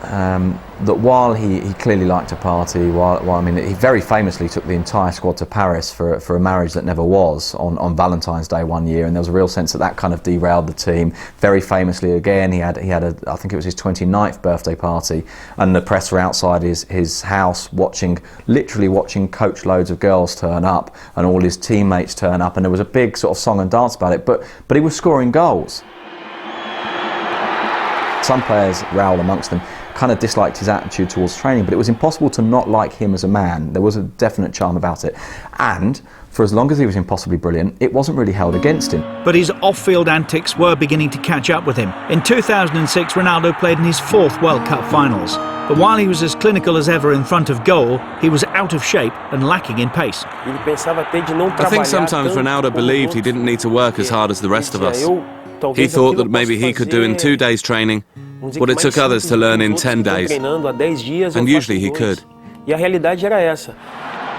that while he clearly liked to party, I mean, he very famously took the entire squad to Paris for a marriage that never was on Valentine's Day one year, and there was a real sense that kind of derailed the team. Very famously, again, he had I think it was his 29th birthday party, and the press were outside his house literally watching coach loads of girls turn up and all his teammates turn up, and there was a big sort of song and dance about it. But he was scoring goals. Some players, Raul amongst them, kind of disliked his attitude towards training, but it was impossible to not like him as a man. There was a definite charm about it. And for as long as he was impossibly brilliant, it wasn't really held against him. But his off-field antics were beginning to catch up with him. In 2006, Ronaldo played in his 4th World Cup finals. But while he was as clinical as ever in front of goal, he was out of shape and lacking in pace. I think sometimes Ronaldo believed he didn't need to work as hard as the rest of us. He thought that maybe he could do in 2 days training what it took others to learn in 10 days, and usually he could.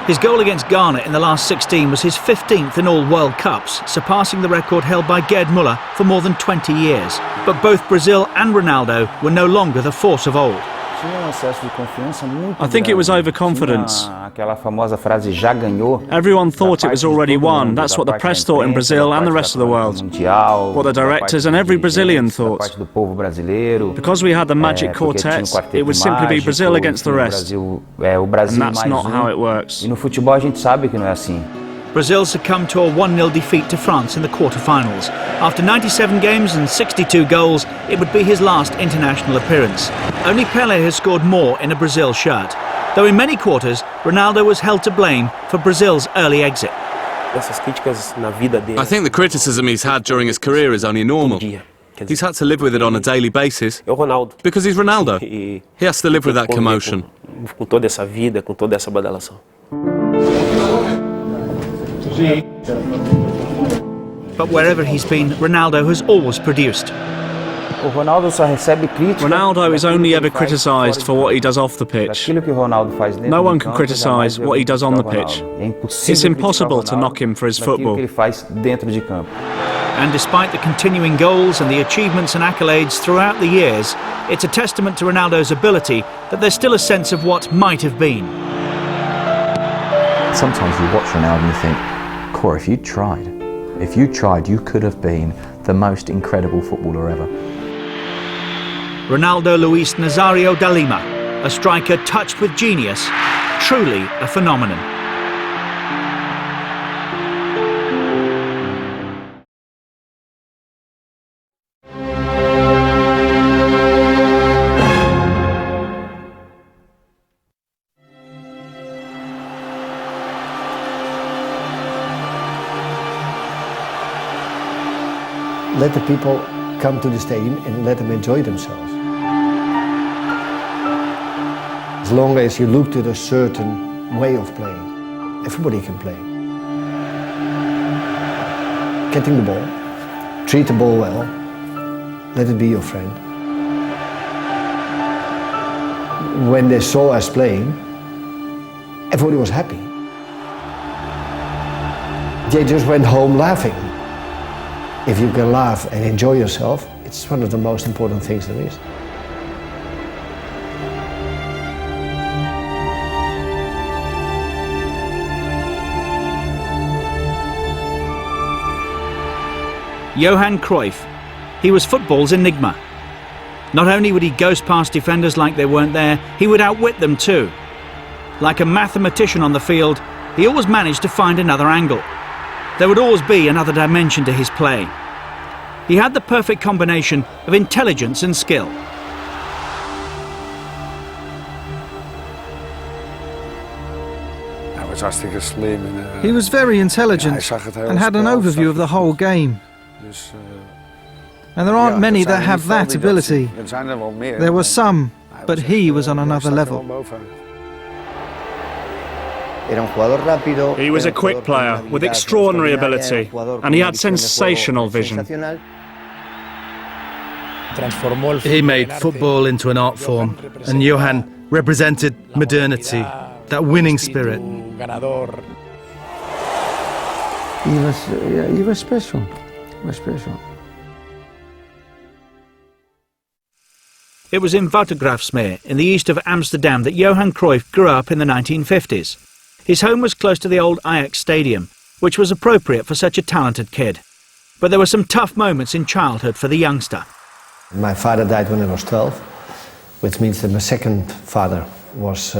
His goal against Ghana in the last 16 was his 15th in all World Cups, surpassing the record held by Gerd Müller for more than 20 years. But both Brazil and Ronaldo were no longer the force of old. I think it was overconfidence. Everyone thought it was already won. That's what the press thought in Brazil and the rest of the world. What the directors and every Brazilian thought. Because we had the magic quartet, it would simply be Brazil against the rest. And that's not how it works. Brazil succumbed to a 1-0 defeat to France in the quarter-finals. After 97 games and 62 goals, it would be his last international appearance. Only Pelé has scored more in a Brazil shirt, though in many quarters, Ronaldo was held to blame for Brazil's early exit. I think the criticism he's had during his career is only normal. He's had to live with it on a daily basis, because he's Ronaldo. He has to live with that commotion. But wherever he's been, Ronaldo has always produced. Ronaldo is only ever criticised for what he does off the pitch. No one can criticise what he does on the pitch. It's impossible to knock him for his football. And despite the continuing goals and the achievements and accolades throughout the years, it's a testament to Ronaldo's ability that there's still a sense of what might have been. Sometimes you watch Ronaldo and you think, Cor, if you tried, you could have been the most incredible footballer ever. Ronaldo Luis Nazario da Lima, a striker touched with genius, truly a phenomenon. Let the people come to the stadium and let them enjoy themselves. As long as you look at a certain way of playing, everybody can play. Getting the ball, treat the ball well, let it be your friend. When they saw us playing, everybody was happy. They just went home laughing. If you can laugh and enjoy yourself, it's one of the most important things there is. Johan Cruyff. He was football's enigma. Not only would he ghost past defenders like they weren't there, he would outwit them too. Like a mathematician on the field, he always managed to find another angle. There would always be another dimension to his play. He had the perfect combination of intelligence and skill. He was very intelligent and had an overview of the whole game. And there aren't many that have that ability. There were some, but he was on another level. He was a quick player with extraordinary ability, and he had sensational vision. He made football into an art form, and Johan represented modernity, that winning spirit. He was special. It was in Watergraafsmeer, in the east of Amsterdam, that Johan Cruyff grew up in the 1950s. His home was close to the old Ajax Stadium, which was appropriate for such a talented kid. But there were some tough moments in childhood for the youngster. My father died when I was 12, which means that my second father was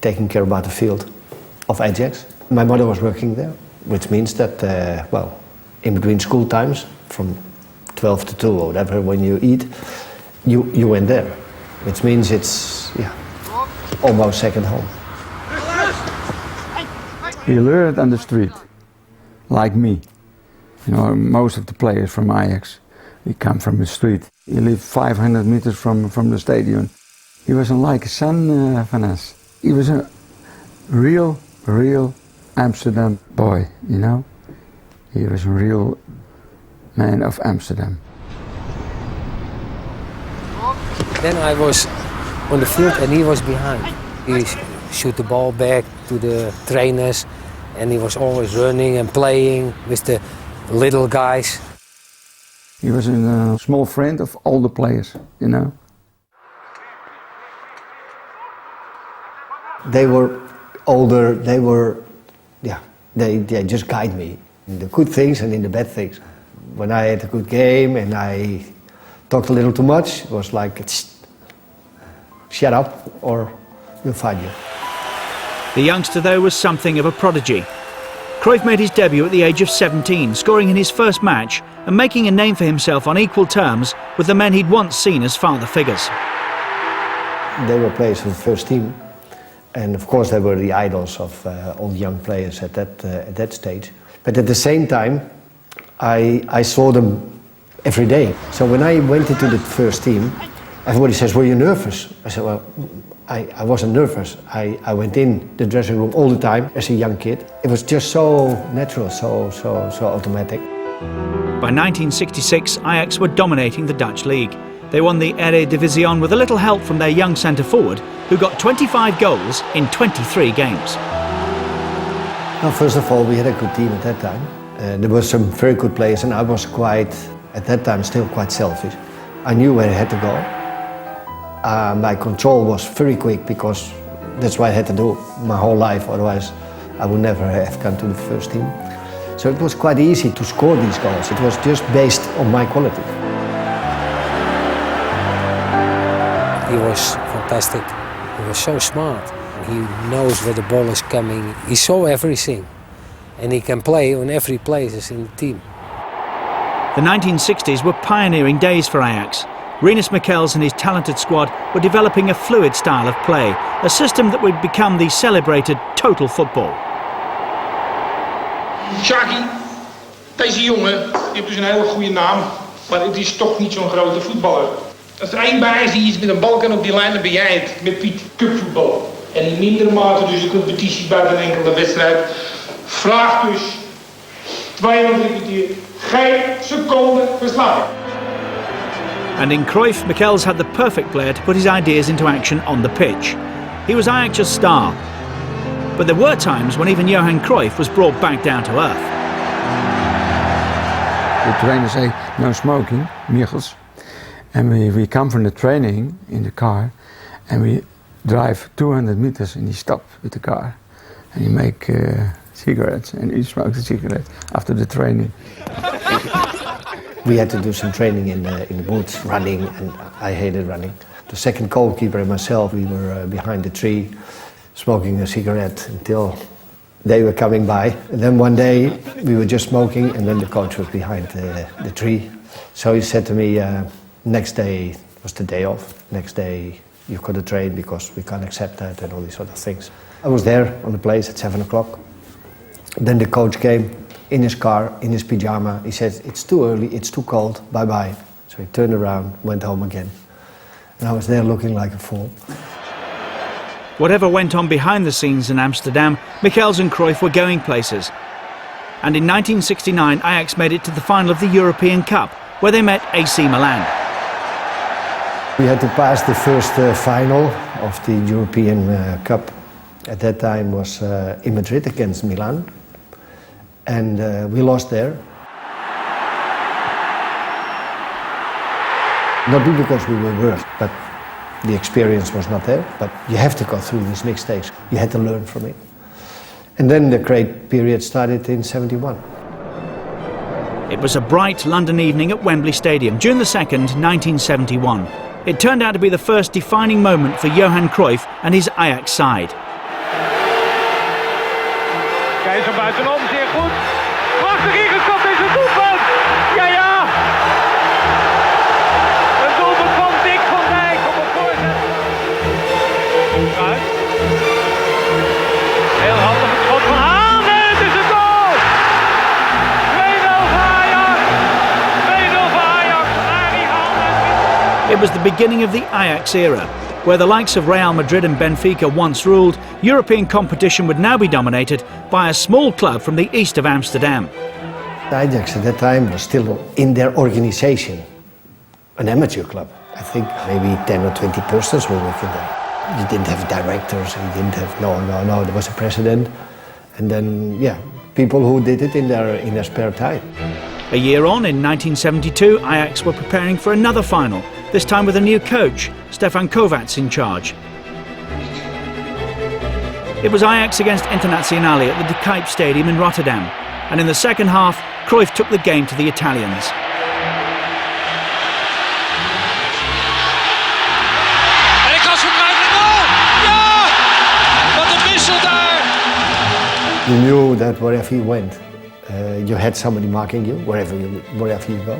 taking care about the field of Ajax. My mother was working there, which means that, in between school times, from 12 to 2 or whatever, when you eat, you went there, which means it's, almost second home. He learned on the street, like me. You know, most of the players from Ajax, we come from the street. He lived 500 meters from the stadium. He was like a son from us. He was a real Amsterdam boy, you know. He was a real man of Amsterdam. Then I was on the field and he was behind. He shoot the ball back to the trainers and he was always running and playing with the little guys. He was a small friend of all the players, you know. They were older, they just guide me in the good things and in the bad things. When I had a good game and I talked a little too much, it was like, shut up or we'll find you. The youngster, though, was something of a prodigy. Cruyff made his debut at the age of 17, scoring in his first match and making a name for himself on equal terms with the men he'd once seen as father figures. They were players for the first team, and of course they were the idols of all the young players at that stage. But at the same time, I saw them every day. So when I went into the first team, everybody says, "Were you nervous?" I said, "Well, I wasn't nervous. I went in the dressing room all the time as a young kid. It was just so natural, so automatic." By 1966, Ajax were dominating the Dutch league. They won the Eredivisie with a little help from their young centre-forward, who got 25 goals in 23 games. Well, first of all, we had a good team at that time. There were some very good players, and I was at that time, still quite selfish. I knew where I had to go. My control was very quick because that's what I had to do my whole life, otherwise I would never have come to the first team. So it was quite easy to score these goals. It was just based on my quality. He was fantastic. He was so smart. He knows where the ball is coming. He saw everything. And he can play on every place in the team. The 1960s were pioneering days for Ajax. Rinus Michels and his talented squad were developing a fluid style of play, a system that would become the celebrated total football. Shaki, deze jongen, die heeft dus een hele goede naam, maar het is toch niet zo'n grote voetballer. Als er één bij is die iets met een bal kan op die lijn, dan ben jij het, met Piet, cupvoetbal. En in mindere mate dus de competitie buiten een enkele wedstrijd. Vraag dus 22 kwartier, geen seconde verslagen. And in Cruyff, Michels had the perfect player to put his ideas into action on the pitch. He was Ajax's star. But there were times when even Johan Cruyff was brought back down to earth. The trainer say, "No smoking, Michels." And we come from the training in the car and we drive 200 meters and he stopped with the car. And he make cigarettes and he smoked a cigarette after the training. We had to do some training in the boots, running, and I hated running. The second goalkeeper and myself, we were behind the tree, smoking a cigarette until they were coming by. And then one day we were just smoking and then the coach was behind the tree. So he said to me, next day was the day off. Next day you've got to train because we can't accept that and all these sort of things. I was there on the place at 7 o'clock. Then the coach came in his car, in his pyjama. He said, "It's too early, it's too cold, bye-bye." So he turned around, went home again. And I was there looking like a fool. Whatever went on behind the scenes in Amsterdam, Michels and Cruyff were going places. And in 1969, Ajax made it to the final of the European Cup, where they met AC Milan. We had to pass the first final of the European Cup. At that time was in Madrid against Milan. And we lost there. Not because we were worse, but the experience was not there. But you have to go through these mistakes. You had to learn from it. And then the great period started in '71. It was a bright London evening at Wembley Stadium, June the 2nd, 1971. It turned out to be the first defining moment for Johan Cruyff and his Ajax side. Keizer buitenom, zeer goed. Prachtig ingekopt is het doelpunt. Ja, ja. Een doelpunt van Dick van Dijk op een voorzet. Uit. Heel handig het schot van Haan en het is een goal. 2-0 voor Ajax. 2-0 voor Ajax. Arie Haan. It was the beginning of the Ajax era, where the likes of Real Madrid and Benfica once ruled. European competition would now be dominated by a small club from the east of Amsterdam. Ajax at that time was still in their organization, an amateur club. I think maybe 10 or 20 persons were working there. You didn't have directors, you didn't have, no, there was a president. And then, yeah, people who did it in their spare time. A year on, in 1972, Ajax were preparing for another final, this time with a new coach, Stefan Kovacs, in charge. It was Ajax against Internazionale at the De Kuip Stadium in Rotterdam, and in the second half, Cruyff took the game to the Italians. En ik was voor Cruyff de goal! Ja! Wat een wissel daar! You knew that wherever you went, you had somebody marking you, wherever you go.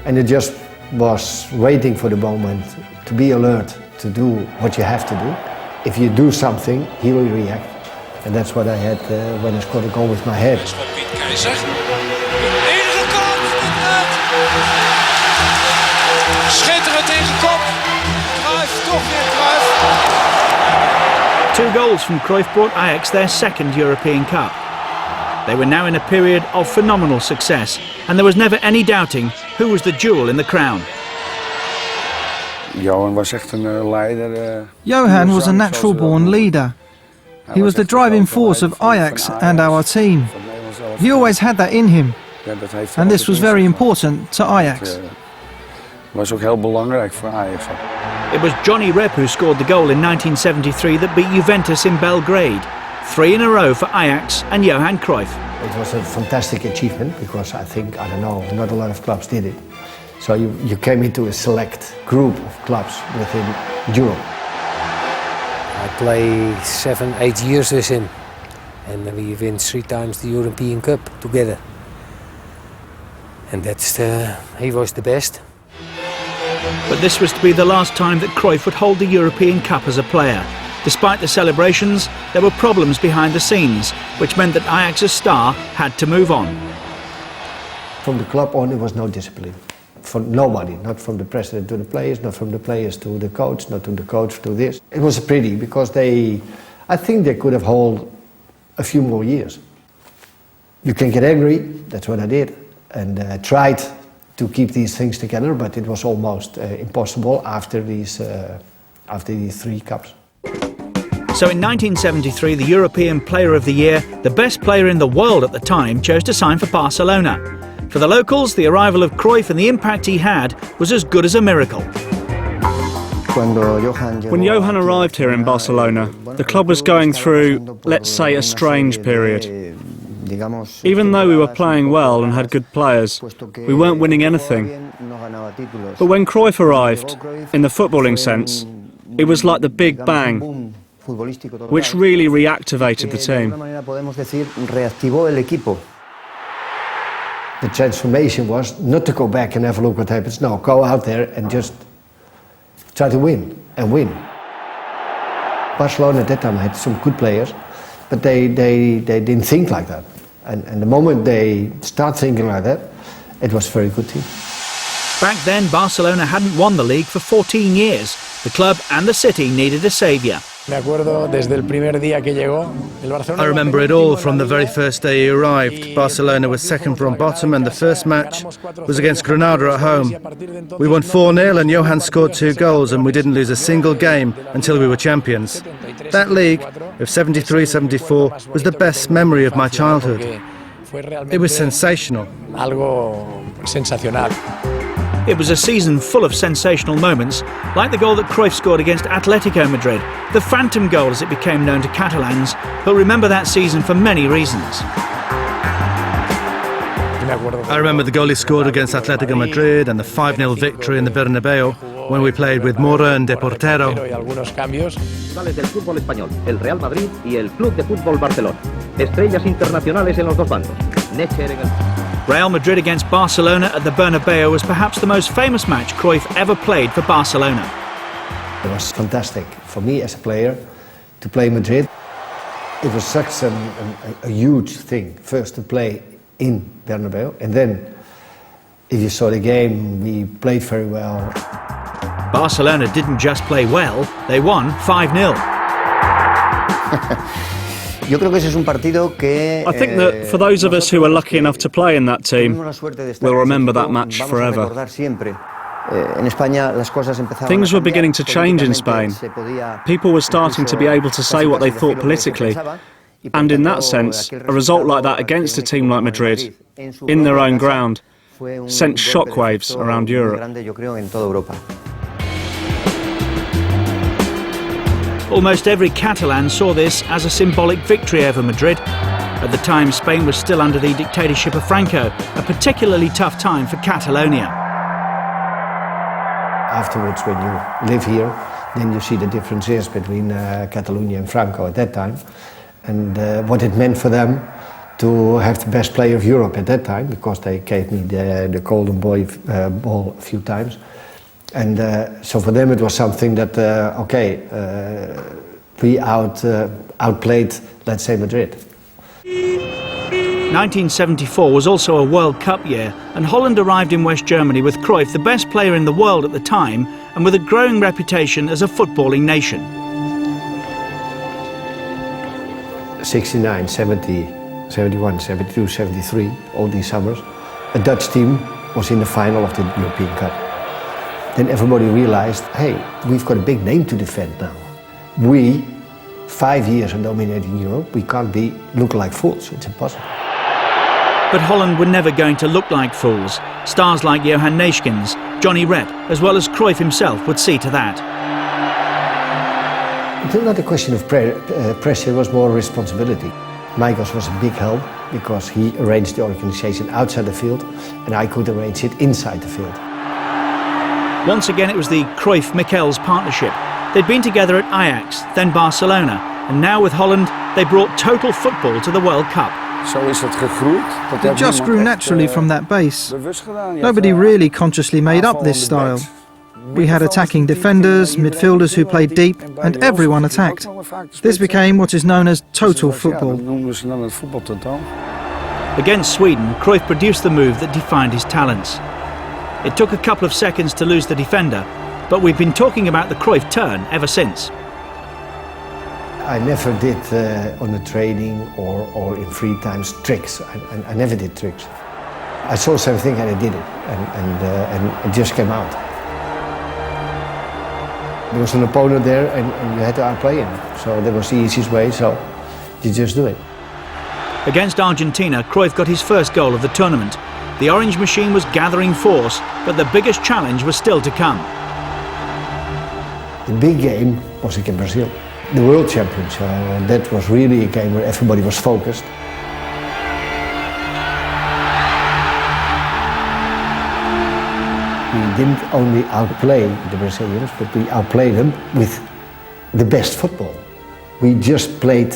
And it just was waiting for the moment to be alert, to do what you have to do. If you do something, he will react. And that's what I had when I scored a goal with my head. Piet Keizer. Ingekopt! Schitterend ingekop. Cruyff, toch weer Cruyff. 2 goals from Cruyff brought Ajax their second European Cup. They were now in a period of phenomenal success, and there was never any doubting who was the jewel in the crown. Johan was echt een leider. Johan was a natural-born leader. He was the driving force of Ajax and our team. He always had that in him, and this was very important to Ajax. Was ook heel belangrijk voor Ajax. It was Johnny Rep who scored the goal in 1973 that beat Juventus in Belgrade. 3 in a row for Ajax and Johan Cruyff. It was a fantastic achievement because I think, I don't know, not a lot of clubs did it. So you came into a select group of clubs within Europe. I play 7-8 years with him, and we win 3 times the European Cup together. And he was the best. But this was to be the last time that Cruyff would hold the European Cup as a player. Despite the celebrations, there were problems behind the scenes, which meant that Ajax's star had to move on. From the club on, there was no discipline. From nobody, not from the president to the players, not from the players to the coach, not from the coach to this. It was a pity because I think they could have held a few more years. You can get angry, that's what I did, and tried to keep these things together, but it was almost impossible after these 3 cups. So in 1973, the European Player of the Year, the best player in the world at the time, chose to sign for Barcelona. For the locals, the arrival of Cruyff and the impact he had was as good as a miracle. When Johan arrived here in Barcelona, the club was going through, let's say, a strange period. Even though we were playing well and had good players, we weren't winning anything. But when Cruyff arrived, in the footballing sense, it was like the Big Bang, which really reactivated the team. The transformation was not to go back and have a look what happens. No, go out there and just try to win and win. Barcelona at that time had some good players, but they didn't think like that. And the moment they start thinking like that, it was a very good team. Back then, Barcelona hadn't won the league for 14 years. The club and the city needed a saviour. I remember it all from the very first day he arrived. Barcelona was second from bottom and the first match was against Granada at home. We won 4-0 and Johan scored 2 goals and we didn't lose a single game until we were champions. That league of 73-74 was the best memory of my childhood. It was sensational. It was a season full of sensational moments, like the goal that Cruyff scored against Atletico Madrid, the phantom goal as it became known to Catalans, who'll remember that season for many reasons. I remember the goal he scored against Atletico Madrid and the 5-0 victory in the Bernabeu when we played with Mora and De Portero. Rivales del fútbol español, el Real Madrid y el Club de Fútbol Barcelona. Estrellas internacionales en los dos bandos. Necher en el... Real Madrid against Barcelona at the Bernabeu was perhaps the most famous match Cruyff ever played for Barcelona. It was fantastic for me as a player to play Madrid. It was such a huge thing, first to play in Bernabeu, and then if you saw the game, we played very well. Barcelona didn't just play well, they won 5-0. I think that for those of us who were lucky enough to play in that team, we'll remember that match forever. Things were beginning to change in Spain. People were starting to be able to say what they thought politically. And in that sense, a result like that against a team like Madrid, in their own ground, sent shockwaves around Europe. Almost every Catalan saw this as a symbolic victory over Madrid. At the time, Spain was still under the dictatorship of Franco, a particularly tough time for Catalonia. Afterwards, when you live here, then you see the differences between Catalonia and Franco at that time, and what it meant for them to have the best player of Europe at that time, because they gave me the Golden Boy ball a few times. And so for them it was something that, we outplayed, let's say, Madrid. 1974 was also a World Cup year, and Holland arrived in West Germany with Cruyff, the best player in the world at the time, and with a growing reputation as a footballing nation. 69, 70, 71, 72, 73, all these summers, a Dutch team was in the final of the European Cup. Then everybody realized, hey, we've got a big name to defend now. We, 5 years of dominating Europe, we can't look like fools. It's impossible. But Holland were never going to look like fools. Stars like Johan Neeskens, Johnny Rep, as well as Cruyff himself would see to that. It was not a question of pressure, it was more responsibility. Michaels was a big help because he arranged the organization outside the field and I could arrange it inside the field. Once again, it was the Cruyff-Michels partnership. They'd been together at Ajax, then Barcelona, and now with Holland, they brought total football to the World Cup. It just grew naturally from that base. Nobody really consciously made up this style. We had attacking defenders, midfielders who played deep, and everyone attacked. This became what is known as total football. Against Sweden, Cruyff produced the move that defined his talents. It took a couple of seconds to lose the defender, but we've been talking about the Cruyff turn ever since. I never did on the training or in free times tricks. I never did tricks. I saw something and I did it, and it just came out. There was an opponent there and you had to outplay him, so that was the easiest way, so you just do it. Against Argentina, Cruyff got his first goal of the tournament. The Orange Machine was gathering force, but the biggest challenge was still to come. The big game was against Brazil, the World Champions. That was really a game where everybody was focused. We didn't only outplay the Brazilians, but we outplayed them with the best football. We just played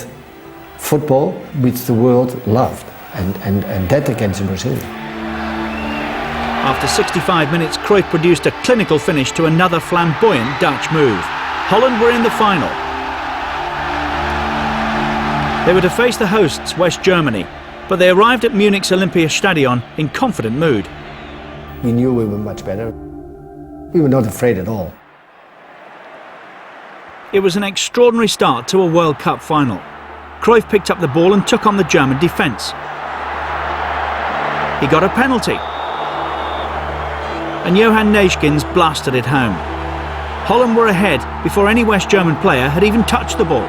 football which the world loved, and that against the Brazilians. After 65 minutes, Cruyff produced a clinical finish to another flamboyant Dutch move. Holland were in the final. They were to face the hosts, West Germany, but they arrived at Munich's Olympiastadion in confident mood. We knew we were much better. We were not afraid at all. It was an extraordinary start to a World Cup final. Cruyff picked up the ball and took on the German defence. He got a penalty. And Johan Neeskens blasted it home. Holland were ahead before any West German player had even touched the ball.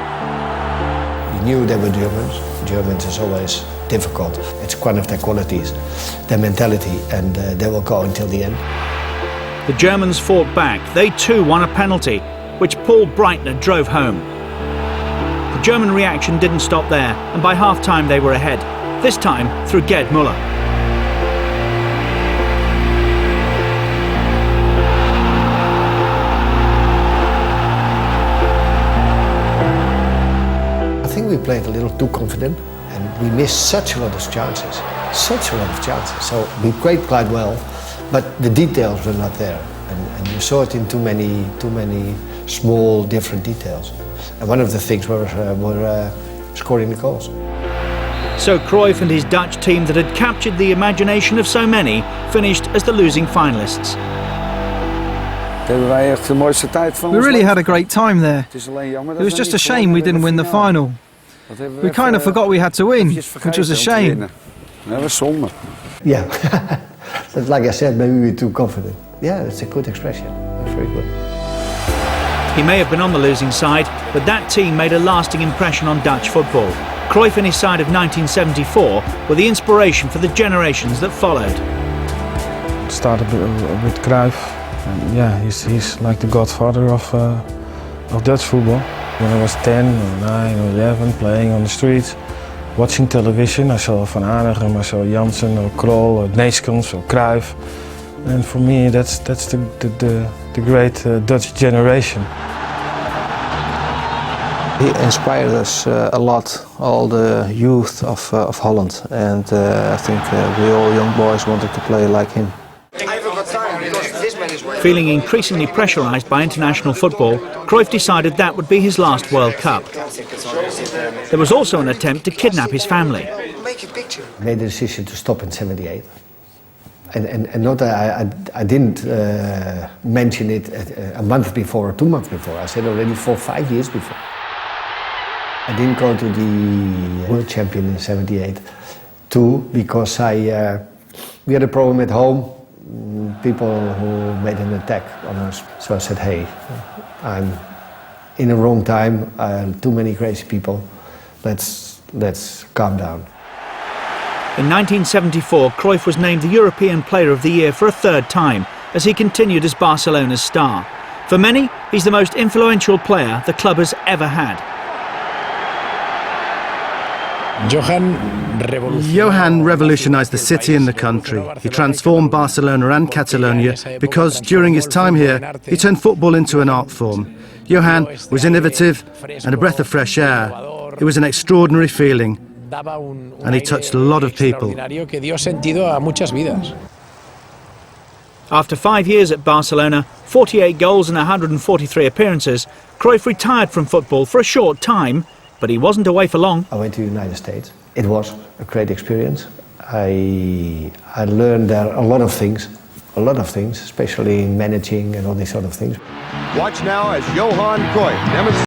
We knew they were Germans. Germans is always difficult. It's one of their qualities, their mentality, and they will go until the end. The Germans fought back. They too won a penalty, which Paul Breitner drove home. The German reaction didn't stop there, and by half-time they were ahead, this time through Gerd Müller. I think we played a little too confident, and we missed such a lot of chances. So we played quite well, but the details were not there, and you saw it in too many small different details. And one of the things were scoring the goals. So Cruyff and his Dutch team that had captured the imagination of so many finished as the losing finalists. We really had a great time there. It was just a shame we didn't win the final. We kind of forgot we had to win, which was a shame. Yeah, but like I said, maybe we were too confident. Yeah, that's a good expression. That's very good. He may have been on the losing side, but that team made a lasting impression on Dutch football. Cruyff and his side of 1974 were the inspiration for the generations that followed. It started with Cruyff, and yeah, he's like the godfather of Dutch football. When I was 10 or 9 or 11, playing on the streets, watching television, I saw Van Hanegem, I saw Jansen or Krol or Neeskens or Cruyff. And for me, that's the great Dutch generation. He inspired us a lot, all the youth of Holland, and I think we all young boys wanted to play like him. Feeling increasingly pressurised by international football, Cruyff decided that would be his last World Cup. There was also an attempt to kidnap his family. I made the decision to stop in '78. And not I didn't mention it a month before or 2 months before. I said already 4 or 5 years before. I didn't go to the World Champion in '78 too because we had a problem at home. People who made an attack on us. So I said, hey, I'm in the wrong time. Too many crazy people. Let's calm down. In 1974, Cruyff was named the European Player of the Year for a third time, as he continued as Barcelona's star. For many, he's the most influential player the club has ever had. Johan revolutionised the city and the country. He transformed Barcelona and Catalonia because during his time here, he turned football into an art form. Johan was innovative and a breath of fresh air. It was an extraordinary feeling, and he touched a lot of people. After 5 years at Barcelona, 48 goals and 143 appearances, Cruyff retired from football for a short time, but he wasn't away for long. I went to the United States. It was a great experience. I learned there a lot of things, especially in managing and all these sort of things. Watch now as Johan Cruyff demonstrates